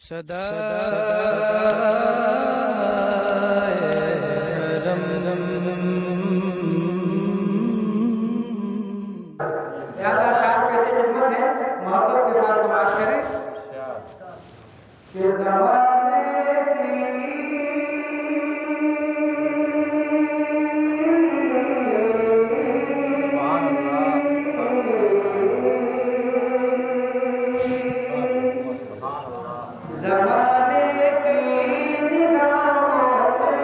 सदा ज़्यादा शाद कैसे खिदमत है, मोहब्बत के साथ समाज करें कि ज़माने की ज़माने की निगाहों पे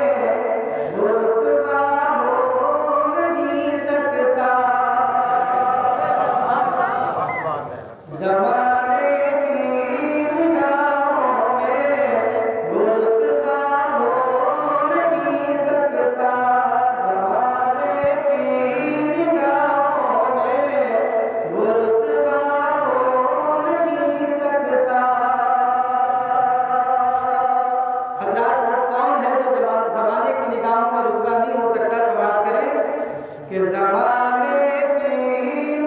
रुसवा हो नहीं सकता। ज़माने की निगाहों में रुसवा हो नहीं सकता। ज़माने की निगाहों में रुसवा हो नहीं सकता। हज़रात वो कौन है जो ज़माने की निगाहों में रुसवा नहीं हो सकता? समाप्त करें कि ज़माने की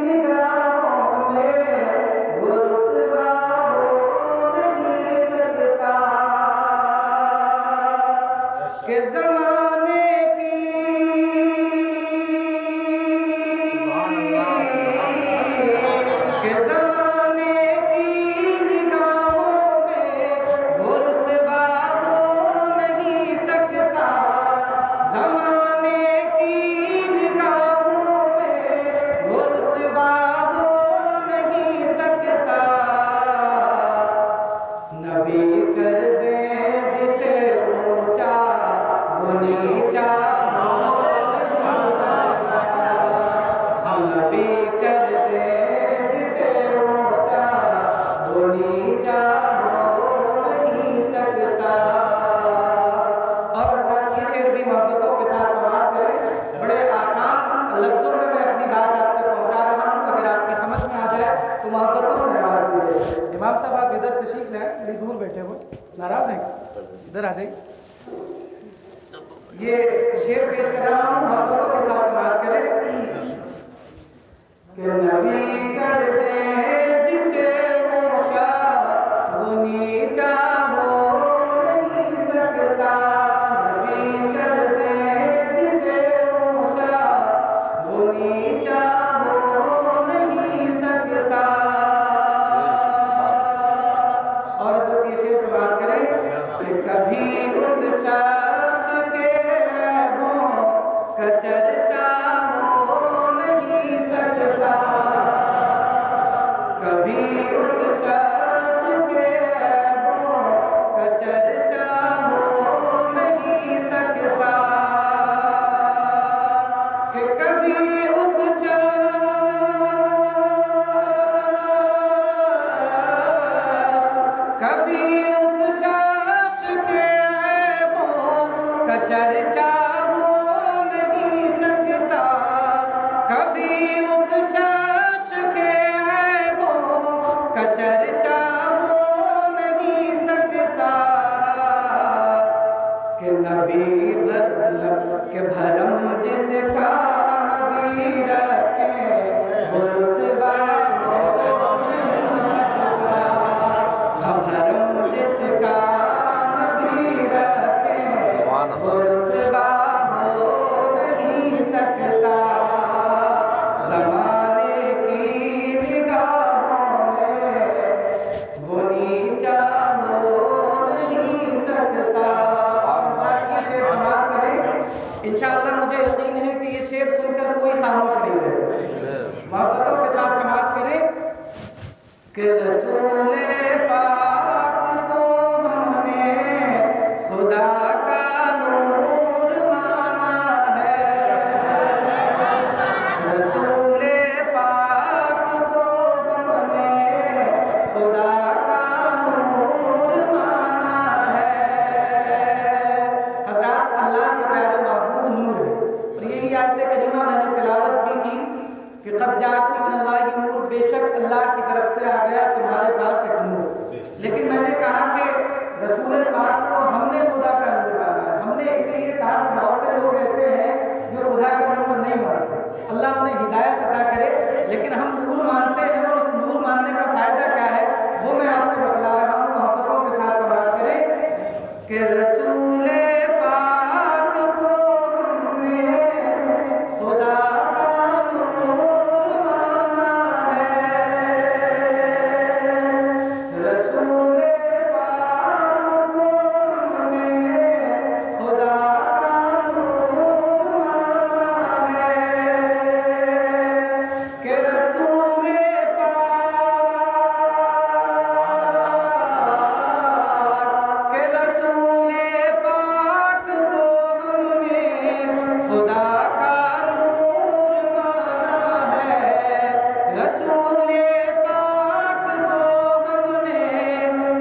निगाहों में रुसवा हो नहीं सकता। कि ज़माने की निगाहों में रुसवा हो नहीं सकता। ज़माने की निगाहों में रुसवा हो नहीं सकता। नबी कर दे जिसे ऊंचा वो नीचा हो। हम नबी कर दे जिसे ऊंचा वो नीचा हो नहीं सकता। और ये शेर भी मोहब्बतों के साथ समाप्त करें। बड़े आसान लफ्ज़ों में मैं अपनी बात आप तक पहुंचा रहा हूँ, अगर आपकी समझ में आ जाए तो मोहब्बतों में बात कीजिए। इमाम साहब आप इधर तशरीफ लाएं, बड़ी दूर बैठे हुए, नाराज हैं? इधर आ जाइए। ये शेर पेश कर रहा हूँ, मोहब्बतों के साथ समाप्त करें कि नबी कर दे जिसे ऊंचा वो नीचा हो नहीं सकता। नबी कर दे जिसे ऊंचा वो नीचा हो नहीं सकता। और हज़रत ये शेर समाप्त करें कि कभी उस शख्स के ऐबों का चर्चा हो नहीं सकता। कभी उस शख्स के ऐबों का चर्चा हो नहीं सकता। कि कभी उस शख्स के ऐबों का चर्चा हो नहीं सकता। कभी उस शख्स के ऐबों का चर्चा हो नहीं सकता। कि नबी के भरम जिसका नबी रखे वो रुसवा हो नहीं सकता। भरम जिसका नबी रखे वो रुसवा हो नहीं सकता। ज़माने की निगाहों में वो नीचा हो नहीं सकता। ये शेर समाप्त करें। इंशाअल्लाह मुझे यकीन है कि ये शेर सुनकर कोई खामोश नहीं रहे। मोहब्बतों के साथ समाप्त करें कि रसूले पाक को हमने खुदा का नूर माना है। रसूले पाक को हमने खुदा का नूर माना है। हज़रात अल्लाह के प्यारे महबूब नूर है। और यही आयत करीमा मैंने तिलावत भी की कि क़द जाअकुम मिनल्लाहि नूर, बेशक अल्लाह की तरफ से आ गया तुम्हारे पास एक नूर। लेकिन मैंने कहा कि रसूल पाक को हमने खुदा का नूर माना है। हमने इसलिए कहा कि बहुत से लोग ऐसे हैं जो खुदा का नूर नहीं मानते। अल्लाह उन्हें हिदायत अता करे, लेकिन हम नूर मानते हैं। और उस नूर मानने का फ़ायदा क्या है वो मैं आपको बतला रहा हूँ। मोहब्बतों के साथ कि रसूल पाक को हमने खुदा का नूर माना है। रसूल पाक को हमने खुदा का नूर माना है। कि रसूल पाक को हमने खुदा का नूर माना है। रसूल पाक को हमने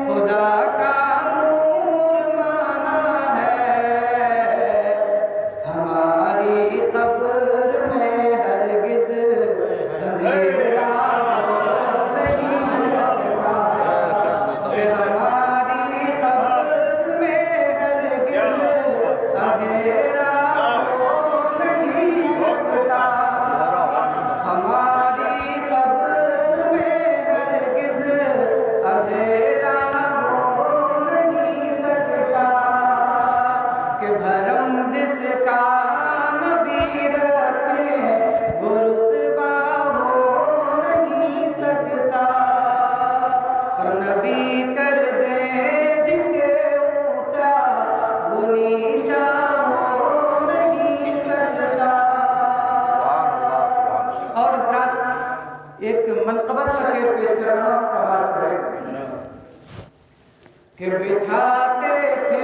खुदा का नूर माना है। हमारी कब्र में हरगिज़ अंधेरा नहीं होगा। हमारी कब्र में हरगिज़ अंधेरा हो नहीं सकता। हमारी कब्र में हरगिज़ अंधेरा हो नहीं सकता। कि भरम जिसका नबी रखे वो रुसवा हो नहीं सकता। और नबी कर दे जिसे ऊंचा वो नीचा हो नहीं सकता। और हज़रात एक मनक़बत का शेर पेश कर रहा हूँ, सवाल करें कि बिठाते थे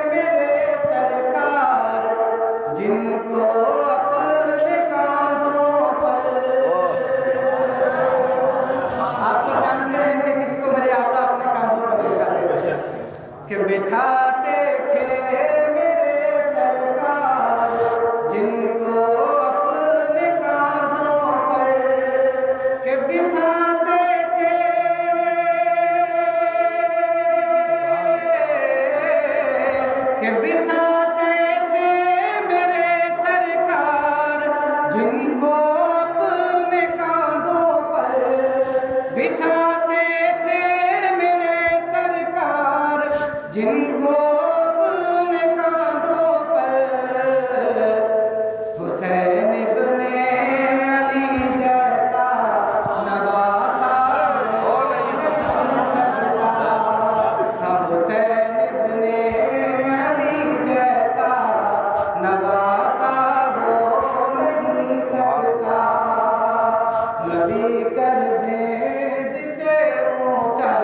मेरे सरकार जिनको अपने कांधों पर। आप सब जानते हैं कि किसको मेरे आका अपने कांधों पर बिठाते थे। कि बिठाते थे मेरे सरकार जिनको अपने कांधों पर। कि बिठाते थे कि बिठाते थे मेरे सरकार जिनको अपने कांधों पर। बिठाते थे मेरे सरकार जिनको अपने कांधों पर। हुसैन इब्ने अली जैसा नवासा हो नहीं सकता। हुसैन इब्ने अली जैसा नवासा हो नहीं सकता। नबी कर दे जिसे ऊंचा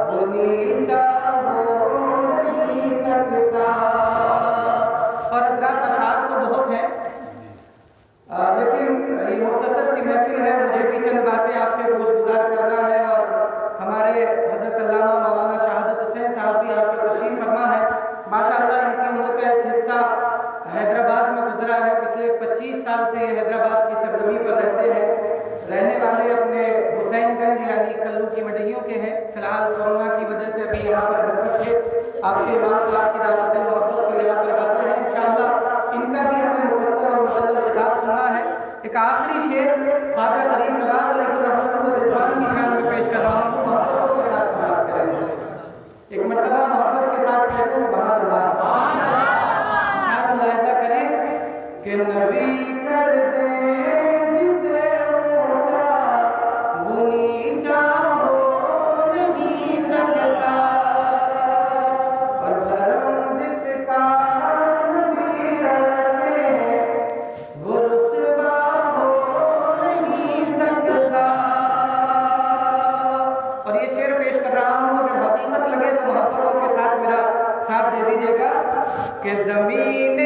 वो नीचा हो नहीं सकता। और हज़रात अशार तो बहुत है, लेकिन ये मुख्तसर सी महफिल है, मुझे भी चंद बातें आपके गोशगुजार करना है। और हमारे हज़रत अल्लामा मौलाना शहादत हुसैन साहब भी आपके तशरीफ़ फरमा है। माशाअल्लाह इनकी उम्र का एक हिस्सा हैदराबाद में गुजरा है। पिछले 25 साल से ये हैदराबाद की सरजमी पर रहते हैं। रहने वाले अपने हुसैनगंज यानी कल्लू की मडैयों के हैं। फिलहाल कोरोना की वजह से अभी यहाँ पर घर थे। आपके इमाम साहब की दावत मोहब्बत पर यहाँ पर हाजिर हैं। इंशाअल्लाह इनका भी हमें मुफस्सल और मुसल्सल खिताब सुनना है। एक आखिरी शेर ख्वाजा गरीब नवाज अलैहि रहमत व रिज़वान की शान में पेश कर रहा हूँ। मोहब्बत के साथ समाअत करें। एक मर्तबा मोहब्बत के साथ कहते हैं सुभान अल्लाह। शान मुलाहिज़ा करें कि नबी कर दे जिसे ऊंचा वो नीचा हो नहीं सकता। और भरम जिसका नबी रखे वो रुसवा हो नहीं सकता। और ये शेर पेश कर रहा हूँ, अगर हकीकत लगे तो मोहब्बतों के साथ मेरा साथ दे दीजिएगा। कि ज़मीन